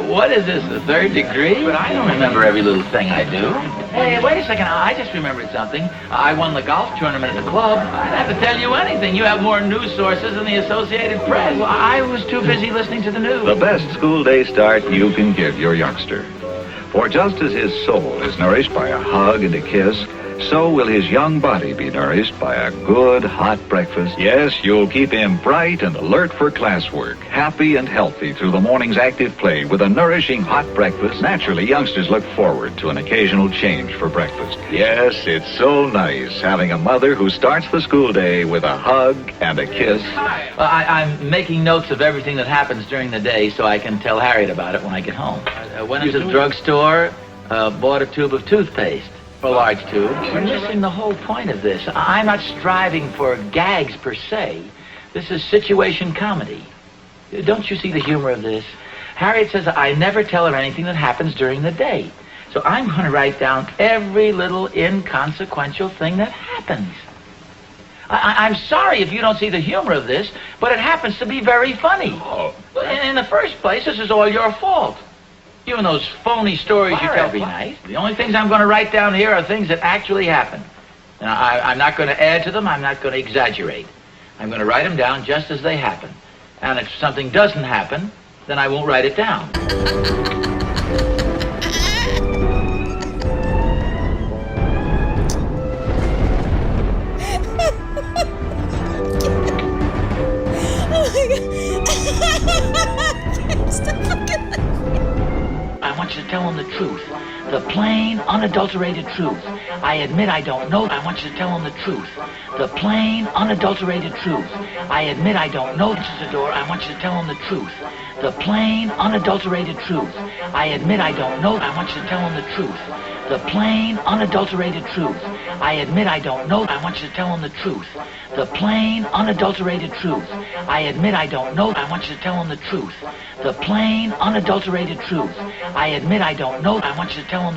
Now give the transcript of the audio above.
What is this, the third degree? But I don't remember every little thing I do. Hey, wait a second. I just remembered something. I won the golf tournament at the club. I didn't have to tell you anything. You have more news sources than the Associated Press. Well, I was too busy listening to the news. The best school day start you can give your youngster. For just as his soul is nourished by a hug and a kiss, so will his young body be nourished by a good hot breakfast. Yes, you'll keep him bright and alert for classwork, happy and healthy through the morning's active play with a nourishing hot breakfast. Naturally, youngsters look forward to an occasional change for breakfast. Yes, it's so nice having a mother who starts the school day with a hug and a kiss. I'm making notes of everything that happens during the day so I can tell Harriet about it when I get home. Went into the drugstore, bought a tube of toothpaste. A large tube. You're missing the whole point of this. I'm not striving for gags per se. This is situation comedy. Don't you see the humor of this? Harriet says I never tell her anything that happens during the day. So I'm going to write down every little inconsequential thing that happens. I'm sorry if you don't see the humor of this, but it happens to be very funny. In the first place, this is all your fault. You and those phony stories you tell every night. The only things I'm going to write down here are things that actually happen. Now, I'm not going to add to them. I'm not going to exaggerate. I'm going to write them down just as they happen. And if something doesn't happen, then I won't write it down. I want you to tell him the truth. The plain, unadulterated truth. I admit I don't know. I want you to tell him the truth. The plain, unadulterated truth. I admit I don't know. This is the door. I want you to tell him the truth. The plain, unadulterated truth. I admit I don't know. I want you to tell him the truth. The plain, unadulterated truth. I admit I don't know. I want you to tell him the truth. The plain, unadulterated truth. I admit I don't know. I want you to tell him the truth. The plain, unadulterated truth. I admit I don't know. I want you to tell him